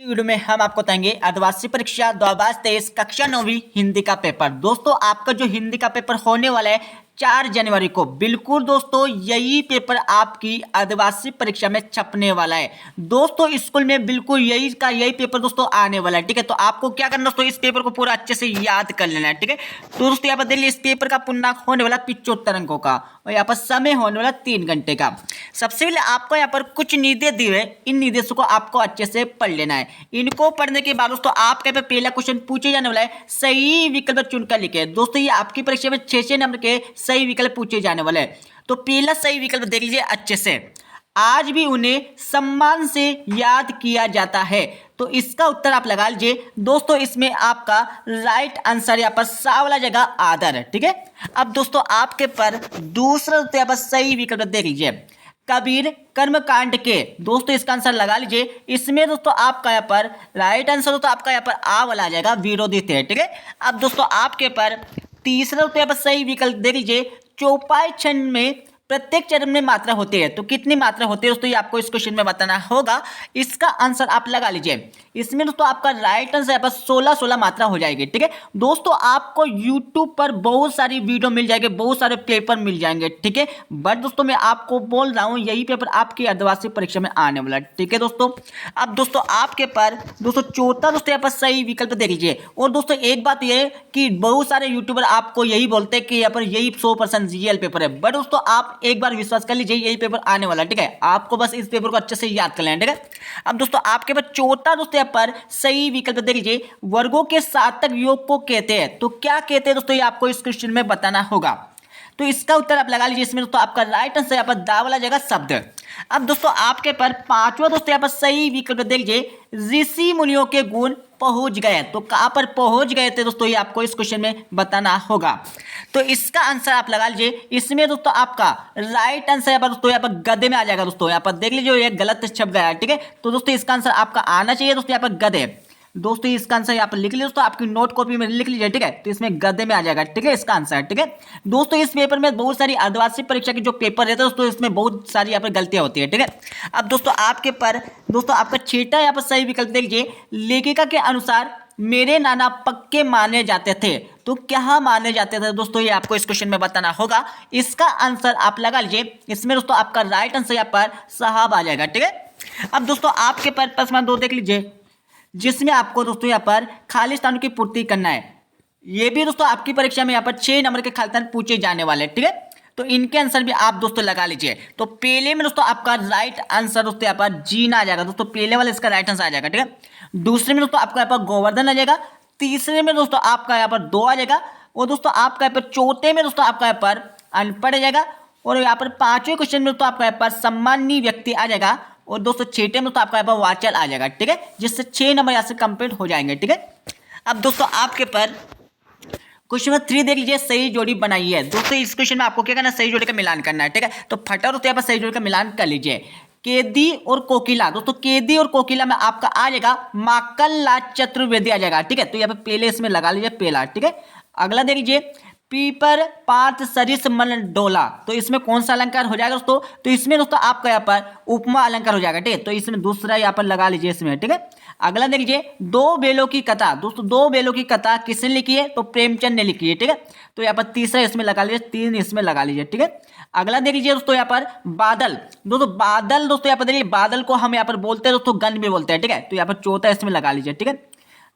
Video में हम आपको बताएंगे अर्धवार्षिक परीक्षा 2023 कक्षा 9वीं हिंदी का पेपर। दोस्तों आपका जो हिंदी का पेपर होने वाला है 4 जनवरी को, बिल्कुल दोस्तों यही पेपर आपकी अर्धवार्षिक परीक्षा में छपने वाला है। दोस्तों स्कूल में बिल्कुल यही पेपर दोस्तों आने वाला है। ठीक है, तो आपको क्या करना दोस्तों, इस पेपर को पूरा अच्छे से याद कर लेना है। ठीक है, तो दोस्तों यहाँ पर देख लीजिए, इस पेपर का पूर्णांक होने वाला 75 अंकों का और यहाँ पर समय होने वाला 3 घंटे का। सबसे पहले आपको यहाँ पर कुछ निर्देश दिए हुए, इन निर्देशों को आपको अच्छे से पढ़ लेना है। इनको पढ़ने के बाद दोस्तों आपके यहाँ पर पहला क्वेश्चन पूछे जाने वाला है, सही विकल्प चुनकर लिखे। दोस्तों ये आपकी परीक्षा में 6 नंबर के सही विकल्प पूछे जाने वाले हैं। तो पहला सही विकल्प देख लीजिए अच्छे से, आज भी उन्हें सम्मान से याद किया जाता है। तो इसका उत्तर आप लगा लीजिए। दोस्तों इसमें आपका राइट आंसर यहाँ पर सा वाला जगह आदर है। ठीक है, अब दोस्तों आपके पर दूसरा यहाँ पर सही विकल्प देख लीजिए, कबीर कर्मकांड के। दोस्तों इसका आंसर लगा लीजिए। इसमें दोस्तों आपका यहाँ पर राइट आंसर दोस्तों आपका यहाँ पर आ वाला आ जाएगा, विरोधी थे। ठीक है, अब दोस्तों आपके पर तीसरा तो यहाँ पर सही विकल्प देख लीजिए, चौपाई छंद में प्रत्येक चरण में मात्रा होती है। तो कितनी मात्रा होती है दोस्तों ये आपको इस क्वेश्चन में बताना होगा। इसका आंसर आप लगा लीजिए। इसमें दोस्तों आपका राइट आंसर यहाँ पर 16 मात्रा हो जाएगी। ठीक है दोस्तों, आपको यूट्यूब पर बहुत सारी वीडियो मिल जाएगी, बहुत सारे पेपर मिल जाएंगे। ठीक है, बट दोस्तों मैं आपको बोल रहा हूँ यही पेपर आपकी अर्धवार्षिक परीक्षा में आने वाला है। ठीक है दोस्तों, अब दोस्तों आपके पर दोस्तों चौथा दोस्तों यहाँ पर सही विकल्प दे लीजिए। और दोस्तों एक बात यह है कि बहुत सारे यूट्यूबर आपको यही बोलते हैं कि यहाँ पर यही 100% रियल पेपर है, बट दोस्तों आप एक बार विश्वास कर लीजिए यही पेपर आने वाला है। ठीक है, आपको बस इस पेपर को अच्छे से याद कर लेना। ठीक है, अब दोस्तों आपके पास चौथा दोस्तों यहाँ पर सही विकल्प देख लीजिए, वर्गों के सार्थक योग को कहते हैं। तो क्या कहते हैं दोस्तों ये आपको इस क्वेश्चन में बताना होगा। तो इसका उत्तर आप लगा लीजिए। इसमें दोस्तों आपका राइट आंसर यहाँ पर दा वाला जगह शब्द। अब दोस्तों आपके पर पांचवा दोस्तों यहाँ पर सही विकल्प देख लीजिए, ऋषि मुनियों के गुण पहुंच गए। तो कहां पर पहुंच गए थे दोस्तों ये आपको इस क्वेश्चन में बताना होगा। तो इसका आंसर आप लगा लीजिए। इसमें दोस्तों आपका राइट आंसर यहाँ पर दोस्तों यहाँ पर गधे में आ जाएगा। दोस्तों यहाँ पर देख लीजिए ये गलत छप गया है। ठीक है, तो दोस्तों इसका आंसर आपका आना चाहिए दोस्तों यहाँ पर गधे। दोस्तों इसका आंसर यहाँ पर लिख लीजिए दोस्तों, आपकी नोट कॉपी में लिख लीजिए। ठीक है, तो इसमें गधे में आ जाएगा। ठीक है, इसका आंसर। ठीक है दोस्तों, इस पेपर में बहुत सारी अर्धवार्षिक परीक्षा की जो पेपर रहते हैं दोस्तों इसमें बहुत सारी यहाँ पर गलतियां होती है। ठीक है, अब दोस्तों आपके पर दोस्तों आपका छठा यहाँ पर सही विकल्प देख लीजिए, लेखिका के अनुसार मेरे नाना पक्के माने जाते थे। तो क्या माने जाते थे दोस्तों ये आपको इस क्वेश्चन में बताना होगा। इसका आंसर आप लगा लीजिए। इसमें दोस्तों आपका राइट आंसर यहाँ पर साहब आ जाएगा। ठीक है, अब दोस्तों आपके पर प्रश्न 2 देख लीजिए, जिसमें आपको दोस्तों यहाँ पर खाली स्थानों की पूर्ति करना है। ये भी दोस्तों आपकी परीक्षा में यहाँ पर 6 नंबर के खाली स्थान पूछे जाने वाले। ठीक है, तो इनके आंसर भी आप दोस्तों लगा लीजिए। तो पहले में दोस्तों आपका राइट आंसर दोस्तों यहाँ पर जीना आ जाएगा। दोस्तों पहले वाला इसका राइट आंसर आ जाएगा। ठीक है, दूसरे में दोस्तों आपका यहाँ पर गोवर्धन आ जाएगा। तीसरे में दोस्तों आपका यहाँ पर 2 आ जाएगा। और दोस्तों आपका यहाँ पर चौथे में दोस्तों आपका यहाँ पर अनपढ़ आ जाएगा। और यहाँ पर पांचवें क्वेश्चन में दोस्तों आपका यहाँ पर सम्मानीय व्यक्ति आ जाएगा। और दोस्तों छठे में तो आपका यहाँ पर वाचल आ जाएगा। ठीक है, जिससे 6 नंबर यहाँ से कंप्लीट हो जाएंगे। ठीक है, अब दोस्तों आपके पर क्वेश्चन नंबर 3 देख लीजिए, सही जोड़ी बनाई है। दोस्तों इस क्वेश्चन में आपको क्या करना है, सही जोड़ी का मिलान करना है। ठीक है, तो फटाफट दोस्तों यहाँ पर सही जोड़ी का मिलान कर लीजिए। केदी और कोकिला। दोस्तों केदी और कोकिला में आपका आ जाएगा माकलला चतुर्वेदी आ जाएगा। ठीक है, तो यहाँ पे पहले इसमें लगा लीजिए पहला। ठीक है, अगला देख लीजिए, पीपर पात सरिस मन डोला। तो इसमें कौन सा अलंकार हो जाएगा दोस्तों, तो इसमें दोस्तों आपका यहाँ पर उपमा अलंकार हो जाएगा। ठीक है, तो इसमें दूसरा यहाँ पर लगा लीजिए इसमें। ठीक है, अगला देख लीजिए, 2 बेलों की कथा। दोस्तों 2 बेलों की कथा किसने लिखी है, तो प्रेमचंद ने लिखी है। ठीक है, तो यहाँ पर तीसरा इसमें लगा लीजिए, 3 इसमें लगा लीजिए। ठीक है, अगला देख लीजिए दोस्तों यहाँ पर बादल। दोस्तों बादल दोस्तों यहाँ पर देखिए, बादल को हम यहाँ पर बोलते हैं दोस्तों गन भी बोलते हैं। ठीक है, तो यहाँ पर चौथा इसमें लगा लीजिए। ठीक है,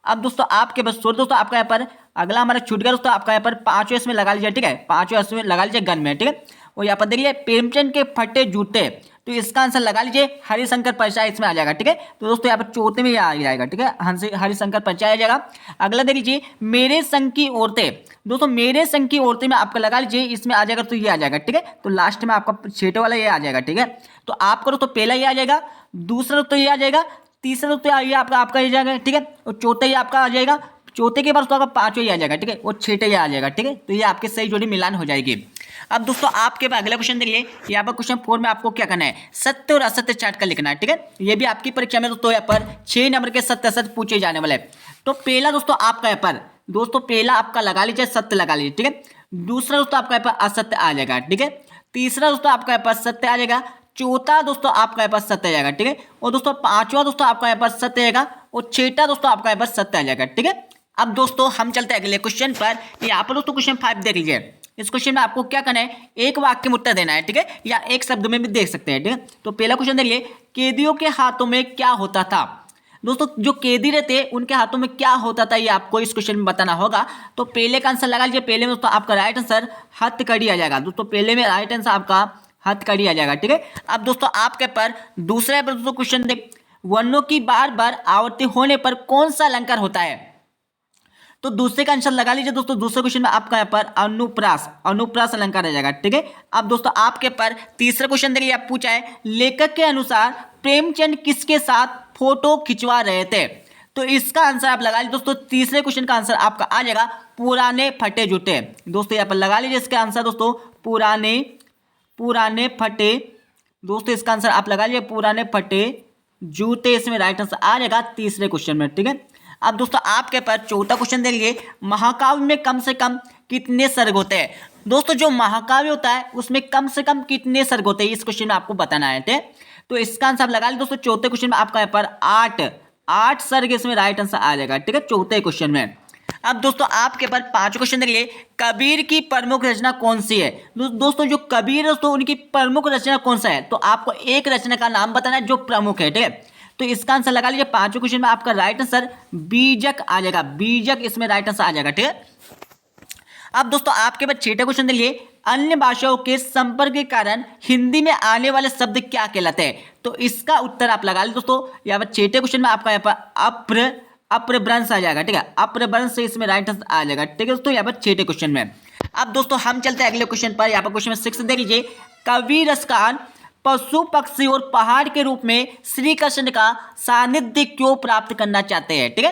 अब दोस्तों आपके बस दोस्तों आपका यहाँ पर अगला हमारा छूट गया दोस्तों, आपका यहाँ पर 5वें इसमें लगा लीजिए। ठीक है, 5वें इसमें लगा लीजिए गन में। ठीक है, और यहाँ पर देखिए प्रेमचंद के फटे जूते। तो इसका आंसर लगा लीजिए हरिशंकर परिचय इसमें आ जाएगा। ठीक है, तो दोस्तों यहाँ पर चौथे में आ जाएगा। ठीक है, हरिशंकर परिचय आ जाएगा। अगला देख लीजिए, मेरे संग की औरतें। दोस्तों मेरे संग की औरतें में आपका लगा लीजिए, इसमें आ जाएगा तो ये आ जाएगा। ठीक है, तो लास्ट में आपका छठे वाला ये आ जाएगा। ठीक है, तो आपका दोस्तों पहला ये आ जाएगा, दूसरा दोस्तों ये आ जाएगा, तीसरा दोस्तों ये आपका ये जाएगा। ठीक है, और चौथा ये आपका आ जाएगा। चौथे के बाद तो आपका 5वां ये आ जाएगा। ठीक है, और छठे ये आ जाएगा। ठीक है, तो ये आपके सही जोड़ी मिलान हो जाएगी। अब दोस्तों आपके पास अगला क्वेश्चन देखिए, यहाँ पर क्वेश्चन 4 में आपको क्या करना है, सत्य और असत्य चार्ट कर लिखना है। ठीक है, ये भी आपकी परीक्षा में दोस्तों यहाँ पर 6 नंबर के सत्य असत्य पूछे जाने वाले। तो पहला दोस्तों आपका यहाँ पर दोस्तों पहला आपका लगा लीजिए सत्य लगा लीजिए। ठीक है, दूसरा दोस्तों आपका यहाँ पर असत्य आ जाएगा। ठीक है, तीसरा दोस्तों आपका यहाँ पर सत्य आ जाएगा। चौथा दोस्तों आपका यहाँ पर सत्य आ जाएगा। ठीक है, और दोस्तों 5वां दोस्तों आपका यहाँ पर सत्य आएगा। और छठा दोस्तों आपका यहाँ पर सत्य आ जाएगा। ठीक है, अब दोस्तों हम चलते हैं अगले क्वेश्चन पर। यहाँ पर दोस्तों क्वेश्चन 5 देख लीजिए। इस क्वेश्चन में आपको क्या करना है, एक वाक्य में उत्तर देना है। ठीक है, या एक शब्द में भी देख सकते हैं। ठीक है, तो पहला क्वेश्चन देखिए, कैदियों के हाथों में क्या होता था। दोस्तों जो कैदी रहते उनके हाथों में क्या होता था, ये आपको इस क्वेश्चन में बताना होगा। तो पहले का आंसर लगा लीजिए। पहले में दोस्तों आपका राइट आंसर हथकड़ी आ जाएगा। दोस्तों पहले में राइट आंसर आपका हथकड़ी आ जाएगा। ठीक है, अब दोस्तों आपके पर दूसरे पर दोस्तों क्वेश्चन देख, वर्णों की बार बार आवृत्ति होने पर कौन सा अलंकार होता है। तो दूसरे का आंसर लगा लीजिए। दोस्तों दूसरे क्वेश्चन में आपका यहाँ पर अनुप्रास अलंकार आ जाएगा। ठीक है, अब दोस्तों आपके पर तीसरा क्वेश्चन देखिए, आप पूछा है लेखक के अनुसार प्रेमचंद किसके साथ फोटो खिंचवा रहे थे। तो इसका आंसर आप लगा लीजिए। दोस्तों तीसरे क्वेश्चन का आंसर आपका आ जाएगा पुराने फटे जूते। दोस्तों यहाँ पर लगा लीजिए इसका आंसर दोस्तों पुराने फटे। दोस्तों इसका आंसर आप लगा लीजिए पुराने फटे जूते, इसमें राइट आंसर आ जाएगा तीसरे क्वेश्चन में। ठीक है, अब दोस्तों आपके पास चौथा क्वेश्चन देखिए, महाकाव्य में कम से कम कितने सर्ग होते हैं। दोस्तों जो महाकाव्य होता है उसमें कम से कम कितने सर्ग होते हैं, इस क्वेश्चन में आपको बताना है। ठीक है, तो इसका आंसर आप लगा लीजिए। दोस्तों चौथे क्वेश्चन में आपका यहाँ पर 8 सर्ग, इसमें राइट आंसर आ जाएगा। ठीक है, चौथे क्वेश्चन में। अब दोस्तों आपके पास 5 क्वेश्चन देखिए, कबीर की प्रमुख रचना कौन सी है। दोस्तों जो कबीर दोस्तों उनकी प्रमुख रचना कौन सा है, तो आपको एक रचना का नाम बताना है जो प्रमुख है। ठीक है, तो इसका आंसर लगा लीजिए। 5वें क्वेश्चन में आपका राइट आंसर बीजक आ जाएगा। बीजक इसमें राइट आंसर आ जाएगा। ठीक है, अब दोस्तों आपके पास 6ठा क्वेश्चन देखिए, अन्य भाषाओं के संपर्क के कारण हिंदी में आने वाले शब्द क्या कहलाते हैं। तो इसका उत्तर आप लगा लीजिए। दोस्तों यहाँ पर 6ठे क्वेश्चन में आपका यहाँ पर अपभ्रंश आ जाएगा। ठीक है, अपभ्रंश से इसमें राइट आंसर आ जाएगा। ठीक है दोस्तों, यहाँ पर 6ठे क्वेश्चन में। अब दोस्तों हम चलते हैं अगले क्वेश्चन पर। यहाँ पर क्वेश्चन 6 देख लीजिए, कवि रसखान पशु पक्षी और पहाड़ के रूप में श्री कृष्ण का सानिध्य क्यों प्राप्त करना चाहते हैं। ठीक है,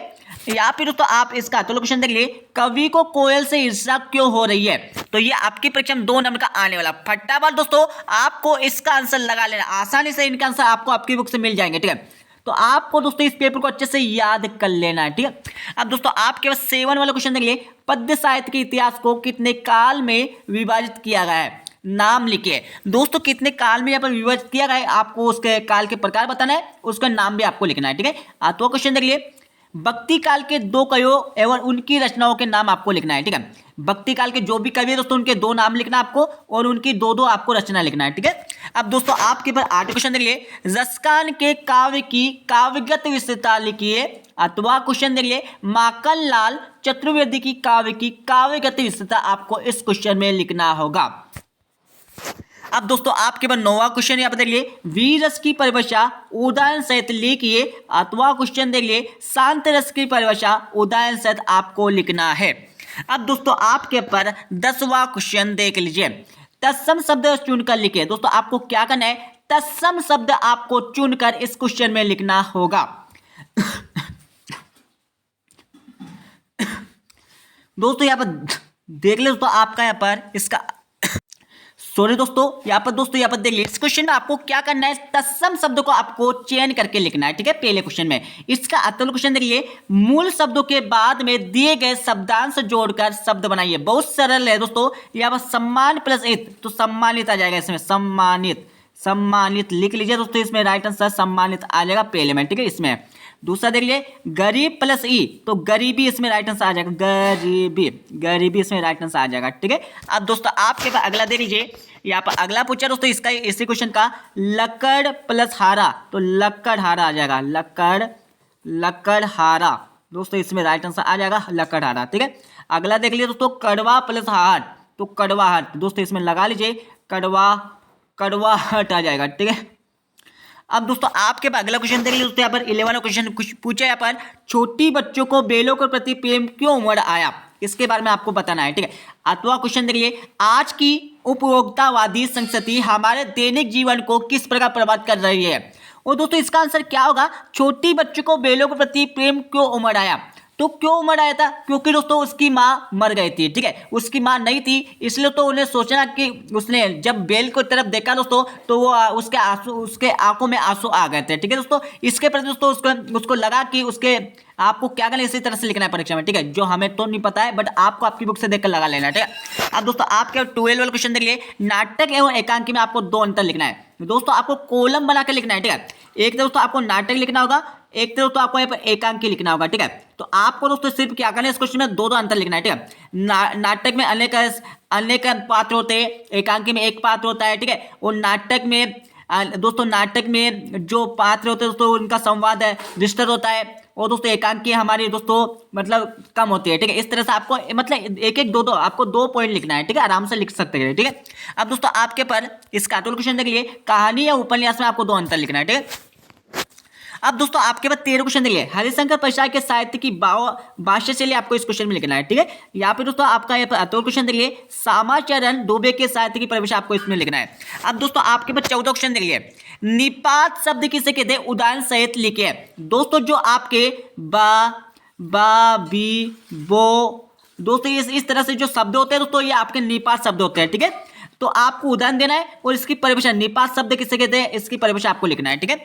या फिर दोस्तों आप इसका तो क्वेश्चन देख लिए, कवि को कोयल से ईर्ष्या क्यों हो रही है। तो ये आपकी परीक्षा में 2 नंबर का आने वाला। फटाफट दोस्तों आपको इसका आंसर लगा लेना, आसानी से इनका आंसर आपको आपकी बुक से मिल जाएंगे। ठीक है, तो आपको दोस्तों इस पेपर को अच्छे से याद कर लेना है। ठीक है, अब दोस्तों आपके पास 7 वाला क्वेश्चन देख लिए, पद्य साहित्य के इतिहास को कितने काल में विभाजित किया गया है, नाम लिखिए। दोस्तों कितने काल में यहाँ पर विभाजित किया गया है, आपको उसके काल के प्रकार बताना है, उसका नाम भी आपको लिखना है। ठीक है, तो क्वेश्चन देख लिए, भक्ति काल के 2 कवियों एवं उनकी रचनाओं के नाम आपको लिखना है। ठीक है, भक्ति काल के जो भी कवि है दोस्तों उनके 2 नाम लिखना आपको, और उनकी 2 आपको रचना लिखना है। ठीक है, अब दोस्तों आपके पर 8 क्वेश्चन देख लिए, रसखान के काव्य की काव्यगत विशेषता लिखिए। अथवा क्वेश्चन देख लिए, माखन लाल चतुर्वेदी की काव्यगत विशेषता आपको इस क्वेश्चन में लिखना होगा। अब दोस्तों आपके पास 9वां क्वेश्चन यहाँ पर देख लिए, वीर रस की परिभाषा उदाहरण सहित लिखिए। अथवा क्वेश्चन देख लिए, शांत रस की परिभाषा उदाहरण सहित आपको लिखना है। अब दोस्तों आपके पर 10वां क्वेश्चन देख लीजिए, तत्सम शब्द चुनकर लिखिए। दोस्तों आपको क्या करना है, तत्सम शब्द आपको चुनकर इस क्वेश्चन में लिखना होगा। दोस्तों यहाँ पर देख ले दोस्तों, आपका यहाँ पर इसका सॉरी दोस्तों, यहाँ पर देख लीजिए, इस क्वेश्चन में आपको क्या करना है, तत्सम शब्द को आपको चयन करके लिखना है। ठीक है, पहले क्वेश्चन में इसका अतुल क्वेश्चन देखिए, मूल शब्दों के बाद में दिए गए शब्दांश जोड़कर शब्द बनाइए। बहुत सरल है दोस्तों, यहाँ पर सम्मान प्लस इत, तो सम्मानित आ जाएगा। इसमें सम्मानित लिख लीजिए दोस्तों, इसमें राइट आंसर सम्मानित आ जाएगा पहले में। ठीक है, इसमें दूसरा देख लिए, गरीब प्लस ई, तो गरीबी इसमें राइट आंसर आ जाएगा। गरीबी इसमें राइट आंसर आ जाएगा। ठीक है, अब दोस्तों आपके पास अगला देख लीजिए, यहाँ पर अगला पूछा दोस्तों इसका इसी क्वेश्चन का, लकड़ प्लस हारा, तो लकड़हारा आ जाएगा। लकड़हारा दोस्तों इसमें राइट आंसर आ जाएगा लकड़हारा। ठीक है, अगला देख लीजिए दोस्तों, कड़वा प्लस हाट, तो कड़वाहट दोस्तों इसमें लगा लीजिए, कड़वाहट आ जाएगा। ठीक है, अब दोस्तों आपके पास अगला क्वेश्चन देख लीजिए दोस्तों, यहाँ पर 11वां क्वेश्चन कुछ पूछा, यहाँ पर छोटी बच्चों को बेलों के प्रति प्रेम क्यों उमड़ आया, इसके बारे में आपको बताना है। ठीक है, अथवा क्वेश्चन देखिए, आज की उपभोक्तावादी संस्कृति हमारे दैनिक जीवन को किस प्रकार प्रभावित कर रही है। और दोस्तों इसका आंसर क्या होगा, छोटी बच्चों को बेलों के प्रति प्रेम क्यों उमड़ आया। तो क्यों उमड़ आया था, क्योंकि दोस्तों उसकी माँ मर गई थी। ठीक है, उसकी माँ नहीं थी, इसलिए तो उन्हें सोचना कि उसने जब बेल को तरफ देखा दोस्तों, तो वो उसके आंखों में आंसू आ गए थे। ठीक है दोस्तों, इसके प्रति दोस्तों उसको लगा कि उसके आपको क्या करना है, इसी तरह से लिखना है परीक्षा में। ठीक है, जो हमें तो नहीं पता है, बट आपको आपकी बुक से देखकर लगा लेना है। ठीक है, अब दोस्तों आपके 12 वाला क्वेश्चन देख लिए, नाटक एवं एकांकी में आपको 2 अंतर लिखना है। दोस्तों आपको कॉलम बना के लिखना है। ठीक है, एक दोस्तों आपको नाटक लिखना होगा, एक तो दोस्तों आपको यहाँ पर एकांकी लिखना होगा, ठीक है। तो आपको दोस्तों सिर्फ क्या करना है, इस क्वेश्चन में दो दो आंसर लिखना है, ठीक है। नाटक में अनेक पात्र होते हैं, एकांकी में एक पात्र होता है, ठीक है। और नाटक में दोस्तों नाटक में जो पात्र होते हैं दोस्तों उनका संवाद है विस्तृत होता है, और दोस्तों एकांकी हमारी दोस्तों मतलब कम होती है, ठीक है। इस तरह से आपको मतलब एक एक दो दो आपको 2 पॉइंट लिखना है, ठीक है। आराम से लिख सकते हैं, ठीक है। अब दोस्तों आपके पर इस कार्टून क्वेश्चन देख लिए, कहानी या उपन्यास में आपको 2 अंतर लिखना है, ठीक है। अब दोस्तों आपके पास 13 क्वेश्चन दिए, हरिशंकर प्रसाद के साहित्य की भाष्य शैली आपको इस क्वेश्चन में लिखना है, ठीक है। यहाँ पे दोस्तों आपका यहाँ पर क्वेश्चन दिए, श्यामाचरण दुबे के साहित्य की परिभाषा आपको इसमें लिखना है। अब दोस्तों आपके पास 14 क्वेश्चन दिए, निपात शब्द किसे कहते हैं, उदाहरण सहित लिखे। दोस्तों जो आपके बा बी बो दोस्तों इस तरह से जो शब्द होते हैं दोस्तों ये आपके निपात शब्द होते हैं, ठीक है। तो आपको उदाहरण देना है और इसकी परिभाषा, निपात शब्द किसे कहते हैं इसकी परिभाषा आपको लिखना है, ठीक है।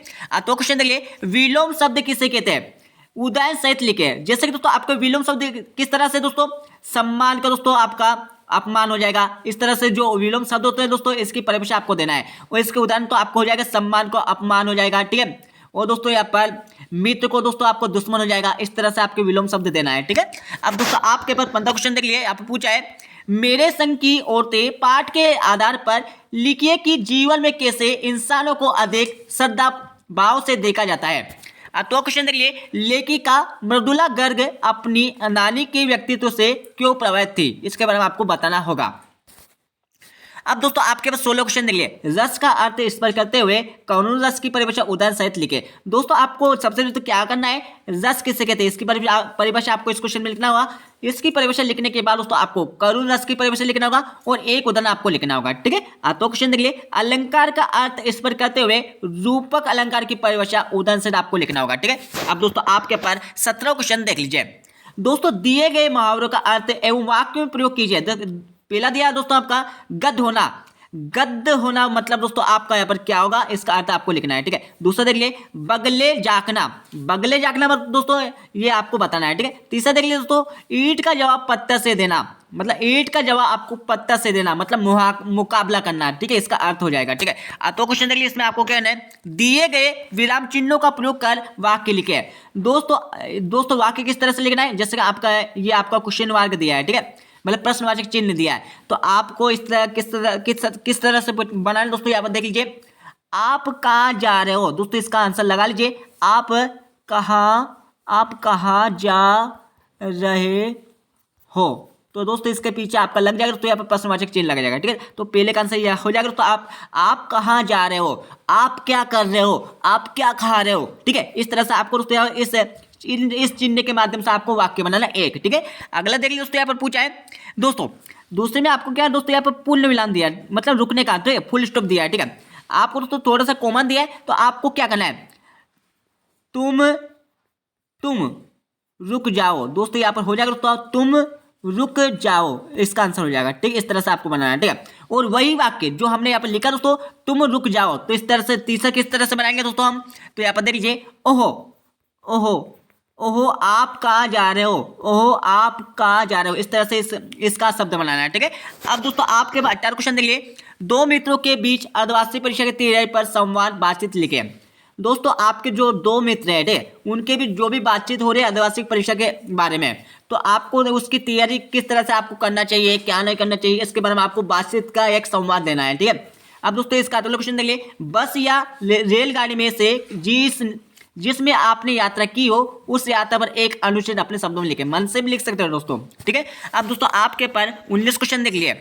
तो क्वेश्चन देखिए, विलोम शब्द किसे कहते हैं, उदाहरण सहित लिखे। जैसे कि दोस्तों आपको विलोम शब्द किस तरह से दोस्तों, सम्मान का दोस्तों आपका अपमान हो जाएगा। इस तरह से जो विलोम शब्द होते हैं दोस्तों इसकी परिभाषा आपको देना है, और इसके उदाहरण तो आपको हो जाएगा सम्मान को अपमान हो जाएगा, ठीक है। और दोस्तों यहाँ पर मित्र को दोस्तों आपको दुश्मन हो जाएगा। इस तरह से आपके विलोम शब्द देना है, ठीक है। अब दोस्तों आपके पास 15 क्वेश्चन देख लिए, आपको पूछा है मेरे संग की औरतें पाठ के आधार पर लिखिए कि जीवन में कैसे इंसानों को अधिक श्रद्धा भाव से देखा जाता है। तो क्वेश्चन देखिए, लेखिका मृदुला गर्ग अपनी नानी के व्यक्तित्व से क्यों प्रभावित थी, इसके बारे में आपको बताना होगा। अब दोस्तों आपके पास 16 क्वेश्चन देखिए, रस का अर्थ स्पष्ट करते हुए कानून रस की परिभाषा उदाहरण सहित लिखे। दोस्तों आपको सबसे पहले तो क्या करना है, रस किसे कहते हैं इसकी परिभाषा आपको इस क्वेश्चन में लिखना होगा। इसकी परिभाषा लिखने के बाद दोस्तों आपको करुण रस की परिभाषा लिखना होगा और एक उदाहरण आपको लिखना होगा, ठीक है। तो क्वेश्चन देख लिए, अलंकार का अर्थ स्पष्ट करते हुए रूपक अलंकार की परिभाषा उदाहरण सहित आपको लिखना होगा, ठीक है। अब दोस्तों आपके पास 17 क्वेश्चन देख लीजिए। दोस्तों दिए गए मुहावरों का अर्थ एवं वाक्य में प्रयोग कीजिए। पहला दिया दोस्तों आपका गद्द होना, गद्द होना मतलब दोस्तों आपका यहाँ पर क्या होगा, इसका अर्थ आपको लिखना है, ठीक है। दूसरा देख लिए, बगले जाकना, बगले जाकना मतलब दोस्तों ये आपको बताना है, ठीक है। तीसरा देख लिए दोस्तों, ईंट का जवाब पत्थर से देना, मतलब ईंट का जवाब आपको पत्थर से देना मतलब मुकाबला करना, ठीक है, इसका अर्थ हो जाएगा, ठीक है। तो क्वेश्चन देख लिए, इसमें आपको कहना है दिए गए विराम चिन्हों का प्रयोग कर वाक्य लिखे। दोस्तों वाक्य किस तरह से लिखना है, जैसे कि आपका ये आपका क्वेश्चन मार्क दिया है, ठीक है, मतलब प्रश्नवाचक चिन्ह दिया है। तो आपको इस तरह किस तरह से बनाना है दोस्तों, यहाँ पर देख लीजिए, आप कहाँ जा रहे हो, दोस्तों इसका आंसर लगा लीजिए, आप कहाँ जा रहे हो। तो दोस्तों इसके पीछे आपका लग जाएगा, तो यहाँ पर प्रश्नवाचक चिन्ह लग जाएगा, ठीक है। तो पहले का आंसर यह हो जाएगा, तो आप कहाँ जा रहे हो, आप क्या कर रहे हो, आप क्या खा रहे हो, ठीक है। इस तरह से आपको दोस्तों इस चिन्ह के माध्यम से आपको वाक्य बनाना एक, ठीक है। अगला देख लीजिए दोस्तों, यहाँ पर पूछा है दोस्तों, दूसरे में आपको क्या है दोस्तों, यहाँ पर पूर्ण विराम दिया है, मतलब रुकने का, ठीक है, फुल स्टॉप दिया है, ठीक है। आपको दोस्तों थोड़ा सा कॉमन दिया है, तो आपको क्या करना है, तुम रुक जाओ। दोस्तों यहाँ पर हो जाएगा दोस्तों, तुम रुक जाओ, इसका आंसर हो जाएगा, ठीक है। इस तरह से आपको बनाना है, ठीक है। और वही वाक्य जो हमने यहाँ पर लिखा दोस्तों, तुम रुक जाओ, तो इस तरह से तीसरा किस तरह से बनाएंगे दोस्तों हम, तो यहाँ पर देख लीजिए, ओहो आप कहाँ जा रहे हो, ओहो आप कहाँ जा रहे हो, इस तरह से इसका शब्द बनाना है, ठीक है। अब दोस्तों आपके 18 क्वेश्चन देखिए, दो मित्रों के बीच अर्धवार्षिक परीक्षा की तैयारी पर संवाद बातचीत लिखे। दोस्तों आपके जो दो मित्र हैं, ठीक है, उनके भी जो भी बातचीत हो रही है अर्धवार्षिक परीक्षा के बारे में, तो आपको उसकी तैयारी किस तरह से आपको करना चाहिए, क्या नहीं करना चाहिए, इसके बारे में आपको बातचीत का एक संवाद देना है, ठीक है। अब दोस्तों इसका अगला क्वेश्चन देखिए, बस या रेलगाड़ी में से जिसमें आपने यात्रा की हो उस यात्रा पर एक अनुच्छेद अपने शब्दों में लिखे, मन से भी लिख सकते हो दोस्तों, ठीक है। अब दोस्तों आपके पर 19 क्वेश्चन देख लिए,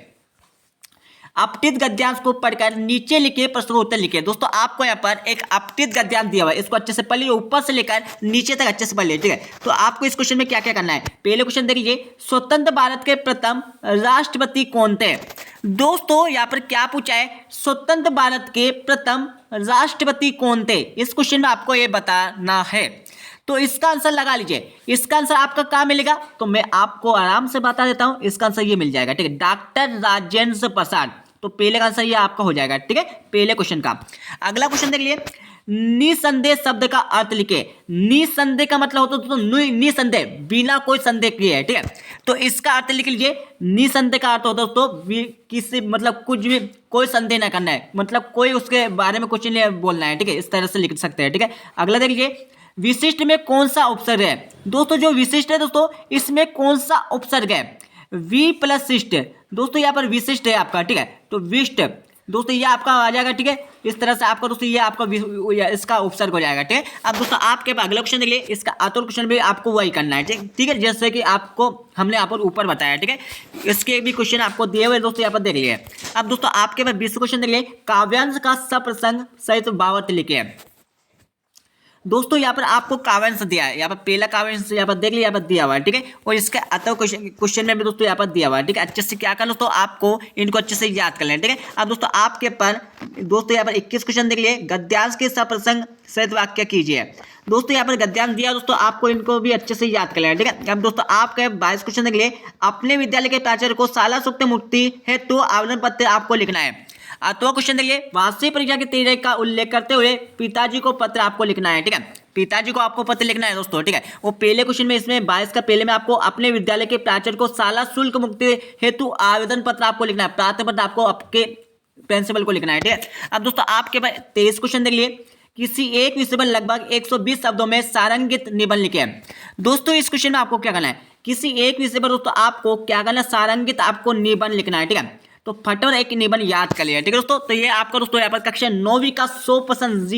अपठित गद्यांश को पढ़कर नीचे लिखे प्रश्न का उत्तर लिखे। दोस्तों आपको यहाँ पर एक अपठित गद्यांश दिया हुआ है, इसको अच्छे से पढ़ लीजिए, ऊपर से लेकर नीचे तक अच्छे से पढ़ लीजिए, ठीक है। तो आपको इस क्वेश्चन में क्या क्या करना है, पहले क्वेश्चन देख लीजिए, स्वतंत्र भारत के प्रथम राष्ट्रपति कौन थे। दोस्तों यहाँ पर क्या पूछा है, स्वतंत्र भारत के प्रथम राष्ट्रपति कौन थे, इस क्वेश्चन में आपको ये बताना है। तो इसका आंसर लगा लीजिए, इसका आंसर आपका कहाँ मिलेगा, तो मैं आपको आराम से बता देता हूं, इसका आंसर ये मिल जाएगा, ठीक है, डॉक्टर राजेंद्र प्रसाद। तो पहले का आंसर ये आपका हो जाएगा, ठीक है, पहले क्वेश्चन का। अगला क्वेश्चन देख लिए, निसंदेह शब्द का अर्थ लिखे। निसंदेह का मतलब होता है तो निसंदेह, बिना कोई संदेह किए है, ठीक है। तो इसका अर्थ लिख लीजिए, निसंदेह का अर्थ होता है तो किसी मतलब कुछ भी कोई संदेह ना करना है, मतलब कोई उसके बारे में कुछ नहीं बोलना है, ठीक है, इस तरह से लिख सकते हैं, ठीक है। अगला देख लीजिए, विशिष्ट में कौन सा उपसर्ग है? दोस्तों जो विशिष्ट है दोस्तों, इसमें कौन सा उपसर्ग है? वी प्लस शिष्ट। दोस्तों यहाँ पर विशिष्ट है आपका, ठीक है, तो विष्ट दोस्तों ये आपका आ जाएगा, ठीक है। इस तरह से आपका दोस्तों ये आपका इसका उपसर्ग हो जाएगा, ठीक है। अब दोस्तों आपके पास अगला क्वेश्चन देखिए, इसका अतुल क्वेश्चन भी आपको वही करना है, ठीक है, जैसे कि आपको हमने यहाँ पर ऊपर बताया, ठीक है। इसके भी क्वेश्चन आपको दिए हुए दोस्तों यहाँ पर देख लिए। अब दोस्तों आपके पास 20 क्वेश्चन देख लिए, काव्यांश का सप्रसंग सहित भावार्थ लिखे। दोस्तों यहाँ पर आपको काव्यांश दिया है, यहाँ पर पहला काव्यांश यहाँ पर देख लिया, यहाँ पर दिया हुआ है, ठीक है। और इसका अतः क्वेश्चन में भी दोस्तों यहाँ पर दिया हुआ है, ठीक है। अच्छे से क्या करना दोस्तों, आपको इनको अच्छे से याद कर लेना, ठीक है। अब दोस्तों आपके पर दोस्तों यहाँ पर 21 क्वेश्चन देख लिए, गद्यांश के सप्रसंग सहित वाक्य कीजिए। दोस्तों यहाँ पर गद्यांश दिया दोस्तों, आपको इनको भी अच्छे से याद कर लेना, ठीक है। अब दोस्तों आपके 22 क्वेश्चन देख लिए, अपने विद्यालय के प्राचार्य को शाला सूक्त मुक्ति है तो आवेदन पत्र आपको लिखना है। तो क्वेश्चन देखिए, वार्षिक परीक्षा की तारीख का उल्लेख करते हुए पिताजी को पत्र आपको लिखना है, ठीक है। पिताजी को आपको पत्र लिखना है दोस्तों, ठीक है। वो पहले क्वेश्चन में, इसमें 22 का पहले में आपको अपने विद्यालय के प्राचार्य को शाला शुल्क मुक्ति हेतु आवेदन पत्र आपको लिखना है, प्रार्थना पत्र आपको आपके प्रिंसिपल को लिखना है, ठीक है। अब दोस्तों आपके पास 23 क्वेश्चन देख लिए, किसी एक विषय पर लगभग 120 शब्दों में सारंगित निबंध लिखे। दोस्तों इस क्वेश्चन में आपको क्या करना है, किसी एक विषय पर दोस्तों आपको क्या करना है, सारंगित आपको निबंध लिखना है, ठीक है। तो फटाफट एक निबंध याद कर लिया, ठीक है दोस्तों। तो ये आपका दोस्तों यहाँ पर कक्षा 9वीं का 100%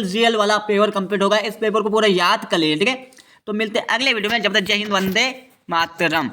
रियल वाला पेपर कंप्लीट होगा। इस पेपर को पूरा याद कर लिया, ठीक है। तो मिलते हैं अगले वीडियो में, जब तक जय हिंद, वंदे मातरम।